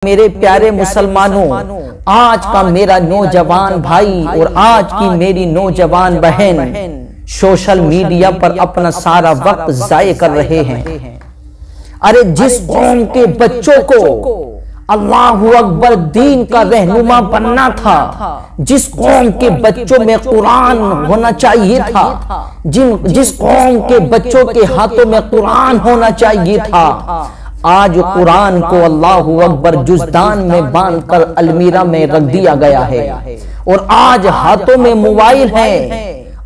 मेरे प्यारे मुसलमानों, आज का मेरा नौजवान भाई और आज की मेरी नौजवान बहन सोशल मीडिया पर अपना सारा वक्त जाये कर रहे हैं। अरे जिस कौम के बच्चों को अल्लाहु अकबर दीन का रहनुमा बनना था, जिस कौम के बच्चों में कुरान होना चाहिए था, जिस कौम के बच्चों के हाथों में कुरान होना चाहिए था, आज कुरान को अल्लाहु अकबर जुज़दान में बांधकर अलमीरा में रख दिया गया है और आज हाथों में मोबाइल है।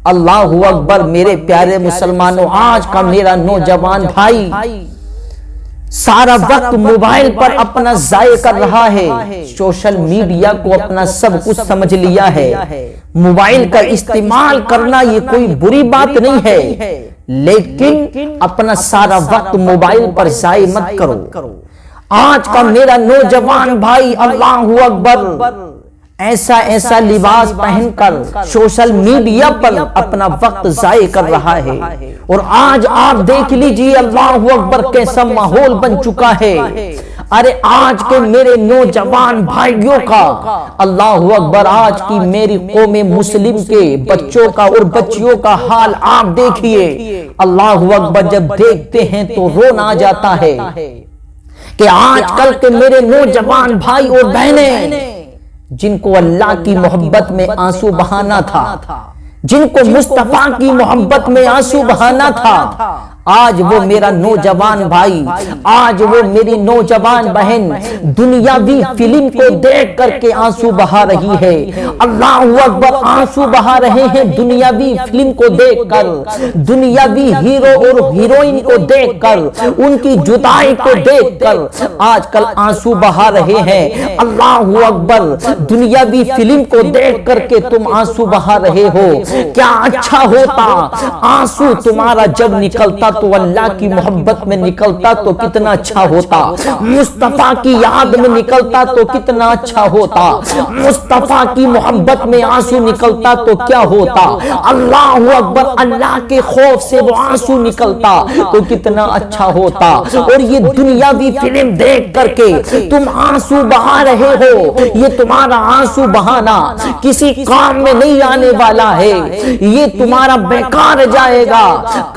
अल्लाहु अकबर। मेरे प्यारे मुसलमानों, आज का मेरा नौजवान भाई सारा वक्त मोबाइल पर अपना जाये कर रहा है, सोशल मीडिया को अपना सब कुछ समझ लिया है। मोबाइल का इस्तेमाल करना ये कोई बुरी बात नहीं है, लेकिन अपना सारा वक्त मोबाइल पर जाये मत करो। आज का मेरा नौजवान भाई अल्लाहु अकबर ऐसा ऐसा लिबास पहनकर सोशल मीडिया पर अपना वक्त जाये कर रहा है और आज आप देख लीजिए अल्लाहु अकबर कैसा माहौल बन चुका है। अरे आज के मेरे नौजवान भाइयों का अल्लाहु अकबर, आज की मेरी कौम मुस्लिम के बच्चों का और बच्चियों का हाल आप देखिए। अल्लाहु अकबर, जब देखते हैं तो रोना आ जाता है कि आजकल के मेरे नौजवान भाई और बहनें जिनको अल्लाह की मोहब्बत में आंसू बहाना था, जिनको मुस्तफा की मोहब्बत में आंसू बहाना था, आज वो मेरा नौजवान भाई, आज वो मेरी नौजवान बहन दुनियावी फिल्म को देख करके आंसू बहा रही है। अल्लाहु अकबर, आंसू बहा रहे हैं दुनियावी फिल्म को देखकर, दुनियावी हीरो और हीरोइन को देखकर, उनकी जुदाई को देखकर आजकल आंसू बहा रहे हैं। अल्लाहु अकबर, दुनियावी फिल्म को देख करके तुम आंसू बहा रहे हो। क्या अच्छा होता आंसू तुम्हारा जब निकलता तो अल्लाह की मोहब्बत में निकलता तो कितना अच्छा होता, मुस्तफा की याद में निकलता तो कितना अच्छा होता, मुस्तफा की मोहब्बत में आंसू निकलता तो क्या होता। अल्लाहु अकबर, अल्लाह के खौफ से वो आंसू निकलता तो कितना अच्छा होता। और ये दुनियावी फिल्म देख करके तुम आंसू बहा रहे हो, ये तुम्हारा आंसू बहाना किसी काम में नहीं आने वाला है, ये तुम्हारा बेकार जाएगा।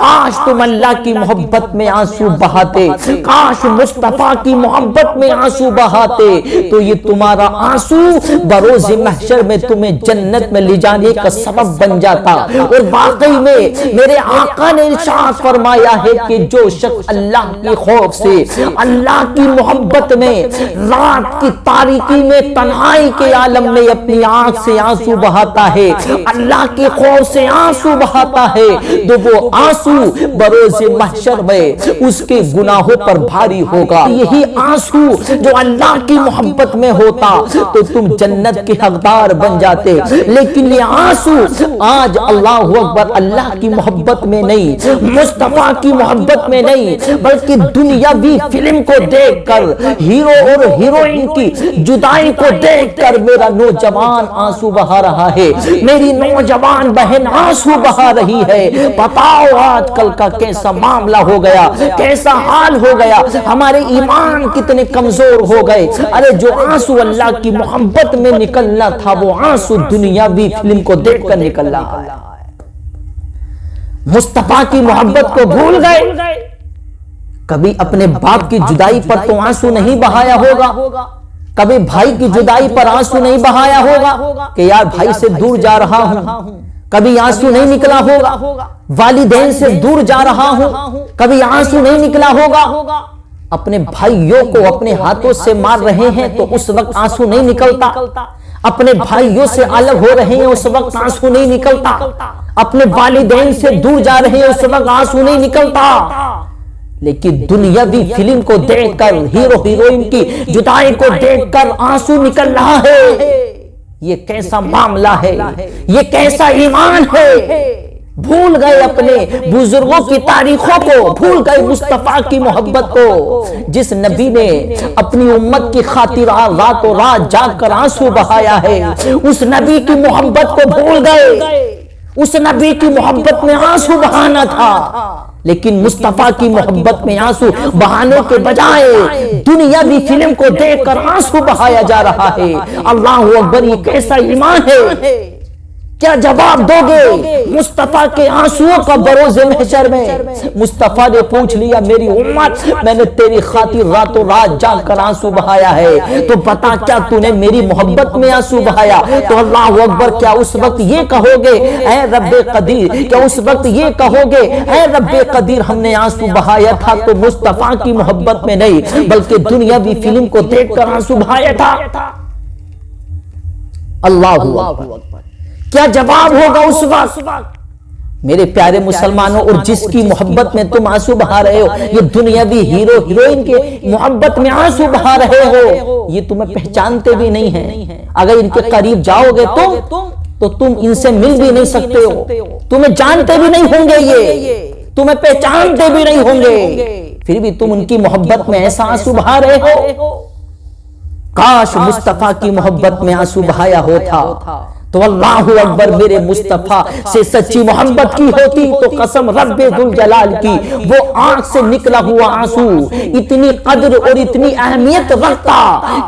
काश तुम अल्लाह की मोहब्बत में आंसू बहाते, काश मुस्तफा की मोहब्बत में आंसू बहाते, तो ये तुम्हारा आंसू बरोज़े महशर में तुम्हें जन्नत में ले जाने का सबब बन जाता। और वाकई में मेरे आका ने इरशाद फरमाया है कि जो शख्स अल्लाह के खौफ से, अल्लाह की मोहब्बत में रात की तारीकी में तन्हाई के आलम में अपनी आंख से आंसू बहाता है, अल्लाह के खौफ से आंसू बहाता है, तो वो आंसू बरोज़े महशर में उसके गुनाहों पर भारी होगा। यही आंसू जो अल्लाह की मोहब्बत में होता तो तुम जन्नत के हकदार बन जाते, लेकिन ये आंसू आज अल्लाहु अकबर अल्लाह की मोहब्बत में नहीं, मुस्तफा की मोहब्बत में नहीं, बल्कि दुनियावी फिल्म को देखकर, हीरो और हीरोइन की जुदाई को देखकर मेरा नौजवान आंसू बहा रहा है, मेरी नौजवान बहन आंसू बहा रही है। बताओ आजकल का कैसा मामला हो गया, कैसा हाल हो गया, हमारे ईमान कितने कमजोर हो गए। अरे जो आंसू अल्लाह की मोहब्बत में निकलना था वो आंसू दुनियावी फिल्म को देखकर निकल रहा है। मुस्तफा की मोहब्बत को भूल गए। कभी अपने बाप की जुदाई पर तो आंसू नहीं बहाया होगा, कभी भाई की जुदाई पर आंसू नहीं बहाया होगा कि यार भाई से दूर जा रहा हूं, कभी आंसू नहीं निकला होगा। वालिदैन से दूर जा रहा हूं, कभी आंसू नहीं निकला होगा। अपने भाइयों को अपने हाथों से मार रहे हैं तो उस वक्त आंसू नहीं निकलता, अपने भाइयों से अलग हो रहे हैं उस वक्त आंसू नहीं निकलता, अपने वालिदैन से दूर जा रहे हैं उस वक्त आंसू नहीं निकलता। लेकिन दुनियावी फिल्म को देखकर, हीरो हीरोइन की जुदाई को देखकर आंसू निकल रहा है। ये कैसा मामला है, ये कैसा ईमान है। भूल गए अपने बुजुर्गों की तारीखों को, भूल गए मुस्तफा की मोहब्बत को, जिस नबी ने अपनी उम्मत की खातिर रातों रात जागकर आंसू बहाया है, उस नबी की मोहब्बत को भूल गए। उस नबी की मोहब्बत में आंसू बहाना था, लेकिन मुस्तफा की मोहब्बत में आंसू बहाने के बजाय दुनियावी फिल्म को देखकर आंसू बहाया जा रहा है। अल्लाह अकबर, ये कैसा ईमान है? क्या जवाब दोगे मुस्तफा के आंसुओं का बरोज़े महशर में? मुस्तफा ने पूछ लिया, मेरी उम्मत, मैंने तेरी खातिर रातों रात जाग कर आंसू बहाया है, तो बता क्या तूने मेरी मोहब्बत में आंसू बहाया? तो अल्लाह अकबर, क्या उस वक्त ये कहोगे ऐ रब्बे कदीर, क्या उस वक्त ये कहोगे ऐ रब्बे कदीर, हमने आंसू बहाया था तो मुस्तफा की मोहब्बत में नहीं बल्कि दुनियावी फिल्म को देखकर आंसू बहाया था? अल्लाह अकबर, क्या जवाब होगा उस वक्त? मेरे प्यारे मुसलमानों, और जिसकी मोहब्बत में तुम आंसू बहा रहे हो, ये दुनियावी हीरो हीरोइन के मोहब्बत में आंसू बहा रहे हो, ये तुम्हें पहचानते भी नहीं है। अगर इनके करीब जाओगे तो तुम इनसे मिल भी नहीं सकते हो, तुम्हें जानते भी नहीं होंगे, ये तुम्हें पहचानते भी नहीं होंगे, फिर भी तुम उनकी मोहब्बत में ऐसा आंसू बहा रहे हो। काश मुस्तफा की मोहब्बत में आंसू बहाया होता तो अल्लाह अकबर, मेरे मुस्तफा से सच्ची मोहब्बत की होती तो कसम रब्बे दुल जलाल की, वो आंख से निकला हुआ आंसू इतनी कद्र और इतनी अहमियत रखता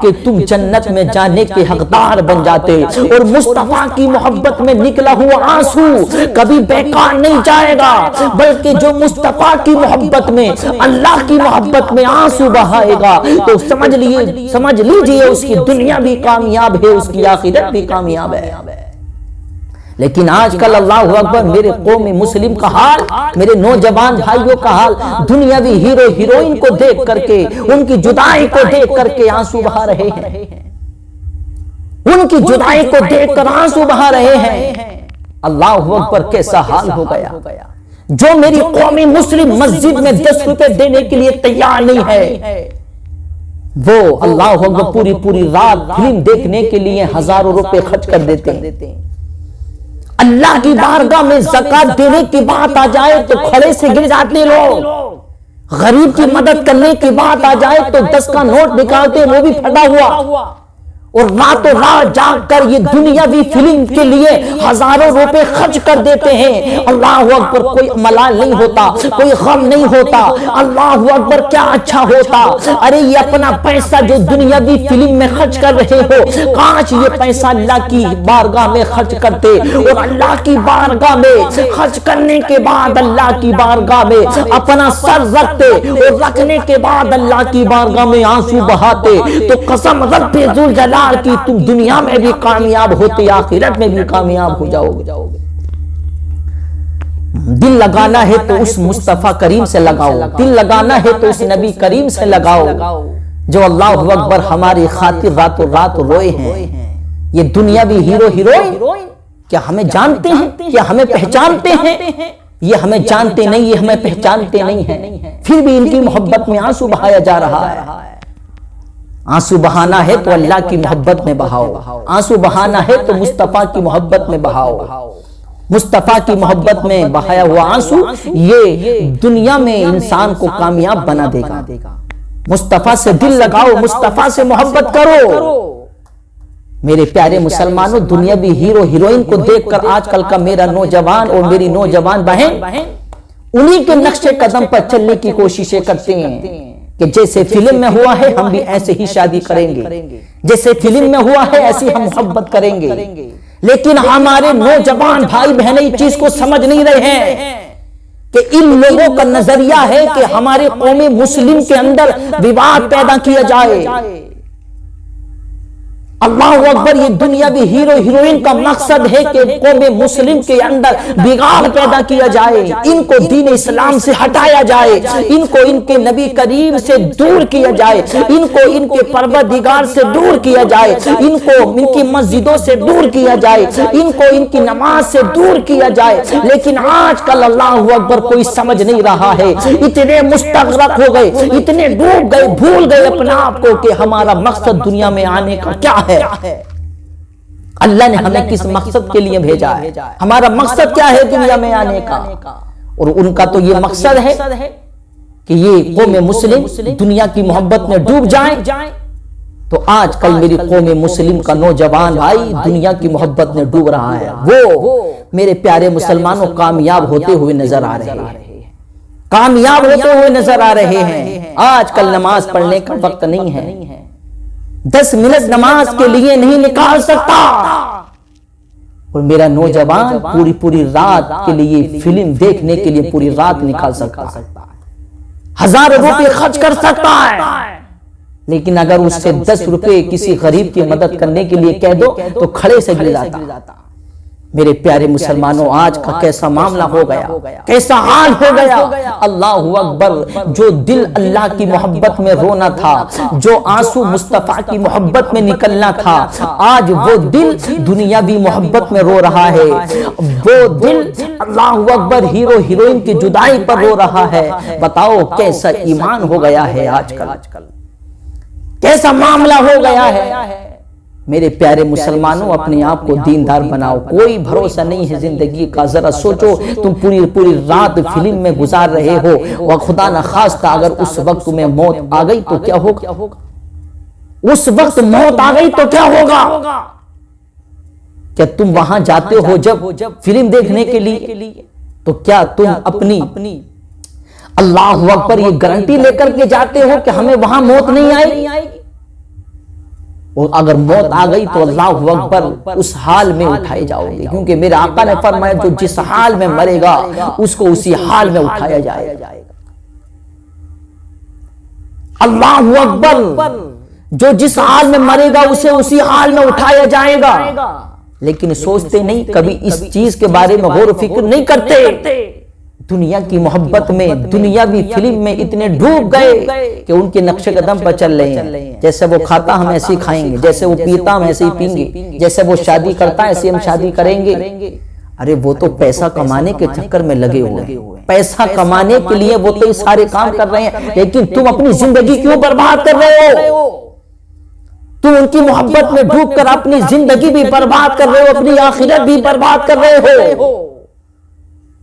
कि तुम जन्नत में जाने के हकदार बन जाते। और मुस्तफा की मोहब्बत में निकला हुआ आंसू कभी बेकार नहीं जाएगा, बल्कि जो मुस्तफा की मोहब्बत में, अल्लाह की मोहब्बत में आंसू बहाएगा तो समझ लीजिए उसकी दुनिया भी कामयाब है, उसकी आखिरत भी कामयाब है। लेकिन आजकल अल्लाह अकबर, मेरे कौमी मुस्लिम का हाल, मेरे नौजवान भाइयों का हाल, दुनियावी हीरो हीरोइन को देख करके, उनकी जुदाई को देख करके आंसू बहा रहे हैं, उनकी जुदाई को देखकर आंसू बहा रहे हैं। अल्लाह अकबर, कैसा हाल हो गया। जो मेरी कौमी मुस्लिम मस्जिद में 10 रुपए देने के लिए तैयार नहीं है, वो अल्लाह अकबर पूरी रात फिल्म देखने के लिए हजारों रुपए खर्च कर देते हैं। अल्लाह की बारगाह में ज़कात देने की बात आ जाए तो खड़े से गिर जाते लोग, गरीब की मदद करने की बात आ जाए तो 10 का नोट निकालते, वो भी फटा हुआ, और रातों रात जागकर ये दुनियावी फिल्म के लिए हजारों रुपए खर्च कर देते हैं। अल्लाह अकबर, कोई मलाल नहीं होता, कोई गम नहीं होता। अल्लाह अकबर, क्या अच्छा होता। अरे ये अपना पैसा जो दुनियावी फिल्म में खर्च कर रहे हो, काश ये पैसा अल्लाह की बारगाह में खर्च करते, और अल्लाह की बारगाह में खर्च करने के बाद अल्लाह की बारगाह में अपना सर रखते, और रखने के बाद अल्लाह की बारगाह में आंसू बहाते, तो कसम रब्बे जुल जलाल की तुम दुनिया में भी कामयाब होते, आखिरत में भी कामयाब हो जाओगे। दिल लगाना है तो उस मुस्तफा करीम से लगाओ, दिल लगाना है तो उस नबी करीम से लगाओ, जो अल्लाह अकबर हमारी खातिर रातों रात रोए हैं। ये दुनियावी हीरो हीरोइन क्या हमें जानते हैं, क्या हमें पहचानते हैं? ये हमें जानते नहीं, ये हमें पहचानते नहीं है, फिर भी इनकी मोहब्बत में आंसू बहाया जा रहा है। आंसू बहाना है तो अल्लाह की मोहब्बत में बहाओ, आंसू बहाना है तो मुस्तफा की मोहब्बत में बहाओ। मुस्तफा की मोहब्बत में बहाया हुआ आंसू ये दुनिया में इंसान को कामयाब बना देगा। मुस्तफा से दिल लगाओ, मुस्तफा से मोहब्बत करो। मेरे प्यारे मुसलमानों, दुनियावी हीरो हीरोइन को देखकर आजकल का मेरा नौजवान और मेरी नौजवान बहन उन्हीं के नक्शे कदम पर चलने की कोशिशें करते हैं कि जैसे फिल्म में हुआ है हम भी ऐसे ही शादी करेंगे, जैसे फिल्म में हुआ है ऐसी हम मोहब्बत करेंगे। लेकिन हमारे नौजवान भाई बहन इस चीज को समझ नहीं रहे हैं कि इन लोगों का नजरिया है कि हमारे कौमी मुस्लिम के अंदर विवाद पैदा किया जाए। अल्लाह अकबर, ये दुनियावी हीरो हीरोइन का मकसद है कि कौमे मुस्लिम के अंदर बिगाड़ पैदा किया जाए, इनको दीन इस्लाम से हटाया जाए, इनको इनके नबी करीम से दूर किया जाए, इनको इनके परवरदिगार से दूर किया जाए, इनको इनकी मस्जिदों से दूर किया जाए, इनको इनकी नमाज से दूर किया जाए। लेकिन आजकल अल्लाह अकबर कोई समझ नहीं रहा है, इतने मुस्तगरक हो गए, इतने डूब गए, भूल गए अपने आप को कि हमारा मकसद दुनिया में आने का क्या है। अल्लाह ने हमें किस मकसद के लिए भेजा है, हमारा मकसद क्या है दुनिया में आने का। और उनका तो ये मकसद है कि ये कौम मुस्लिम दुनिया की मोहब्बत में डूब जाए। तो आजकल मेरी कौम मुस्लिम का नौजवान भाई दुनिया की मोहब्बत में डूब रहा है, वो मेरे प्यारे मुसलमानों कामयाब होते हुए नजर आ रहे हैं। कामयाब होते हुए नजर आ रहे हैं। आजकल नमाज पढ़ने का वक्त नहीं है, 10 मिनट नमाज के लिए नहीं निकाल सकता। और मेरा नौजवान पूरी पूरी रात के लिए फिल्म देखने के लिए पूरी रात निकाल सकता है, हजारों रुपए खर्च कर सकता है, लेकिन अगर उससे 10 रुपए किसी गरीब की मदद करने के लिए कह दो तो खड़े से गिर जाता। मेरे प्यारे मुसलमानों, आज का कैसा मामला हो गया, कैसा हाल हो गया। अल्लाहु अकबर। जो दिल अल्लाह की मोहब्बत में रोना था, जो आंसू मुस्तफा की मोहब्बत में निकलना था, आज वो दिल दुनियावी मोहब्बत में रो रहा है। वो दिल अल्लाहु अकबर हीरो हीरोइन की जुदाई पर रो रहा है। बताओ कैसा ईमान हो गया है आजकल, कैसा मामला हो गया है। मेरे प्यारे मुसलमानों, अपने आप को दीनदार बनाओ। कोई भरोसा नहीं है जिंदगी का। जरा सोचो, तुम पूरी पूरी रात फिल्म में गुजार रहे हो और खुदा न खास्ता अगर उस वक्त में मौत आ गई तो क्या होगा? उस वक्त मौत आ गई तो क्या होगा? क्या तुम वहां जाते हो जब फिल्म देखने के लिए, तो क्या तुम अपनी अल्लाह अकबर ये गारंटी लेकर के जाते हो कि हमें वहां मौत नहीं आएगी? और अगर मौत आ गई तो अल्लाह अकबर उस हाल में उठाए जाओगे, क्योंकि मेरे आका ने फरमाया जो जिस हाल में मरेगा उसको उसी हाल में उठाया जाएगा। अल्लाह अकबर। जो जिस हाल में मरेगा उसे उसी हाल में उठाया जाएगा। लेकिन सोचते नहीं, कभी इस चीज के बारे में गौर फिक्र नहीं करते। दुनिया की मोहब्बत में, दुनियावी फिल्म में इतने डूब गए कि उनके नक्शे कदम पर चल रहे हैं। जैसे वो खाता हम ऐसे ही खाएंगे, जैसे वो पीता हम ऐसे ही पीएंगे, जैसे वो शादी करता है ऐसे हम शादी करेंगे। अरे वो तो पैसा कमाने के चक्कर में लगे हुए हैं, पैसा कमाने के लिए वो तो ये सारे काम कर रहे हैं, लेकिन तुम अपनी जिंदगी क्यों बर्बाद कर रहे हो? तुम उनकी मोहब्बत में डूबकर अपनी जिंदगी भी बर्बाद कर रहे हो, अपनी आखिरत भी बर्बाद कर रहे हो।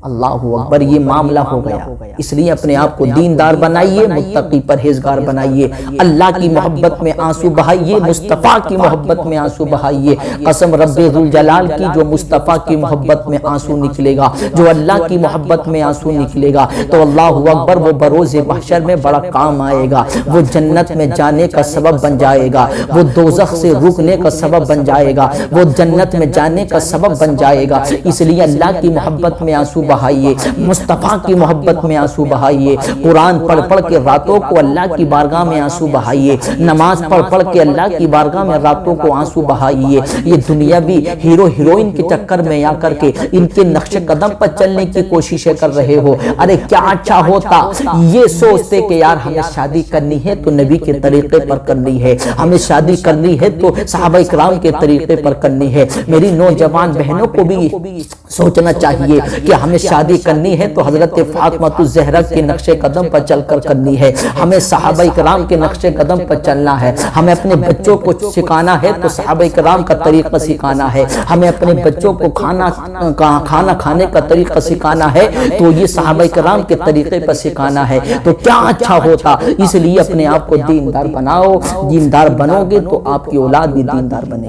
अल्लाहु अकबर। ये मामला हो गया। इसलिए अपने आप को दीनदार बनाइए, मुत्तकी परहेजगार बनाइए, अल्लाह की मोहब्बत में आंसू बहाइए, मुस्तफ़ा की मोहब्बत में आंसू बहाइए। कसम रब्बे जुल जलाल की, जो मुस्तफ़ा की मोहब्बत में आंसू निकलेगा, जो अल्लाह की मोहब्बत में आंसू निकलेगा, तो अल्लाहु अकबर वो बरोज़े महशर में बड़ा काम आएगा। वो जन्नत में जाने का सबब बन जाएगा, वो दोज़ख से रुकने का सबब बन जाएगा, वो जन्नत में जाने का सबब बन जाएगा। इसलिए अल्लाह की मोहब्बत में आंसू बहाइए, मुस्तफा की मोहब्बत में आंसू बहाइए, कुरान पढ़ पढ़ के रातों को अल्लाह की बारगाह में आंसू बहाइए, नमाज पढ़ पढ़ के अल्लाह की बारगाह में रातों को आंसू बहाइए। ये दुनियावी हीरो हीरोइन के चक्कर में आकर के इनके नक्शे कदम पर चलने की कोशिशें कर रहे हो। अरे क्या अच्छा होता ये सोचते कि यार हमें शादी करनी है तो नबी के तरीके पर करनी है, हमें शादी करनी है तो सहाबा इकराम के तरीके पर करनी है। मेरी नौजवान बहनों को भी सोचना चाहिए कि हमें शादी करनी है तो हजरत फातिमा ज़हरा के नक्शे कदम पर चलकर करनी है, हमें सहाबा इकराम के नक्शे कदम पर चलना है। हमें अपने बच्चों को सिखाना है तो सहाबा इकराम का तरीका सिखाना है, हमें अपने बच्चों को खाना खाने का तरीका सिखाना है तो ये सहाबा इकराम के तरीके पर सिखाना है। तो क्या अच्छा होता। इसलिए अपने आप को दीनदार बनाओ, दीनदार बनोगे तो आपकी औलाद भी दीनदार बनेगी।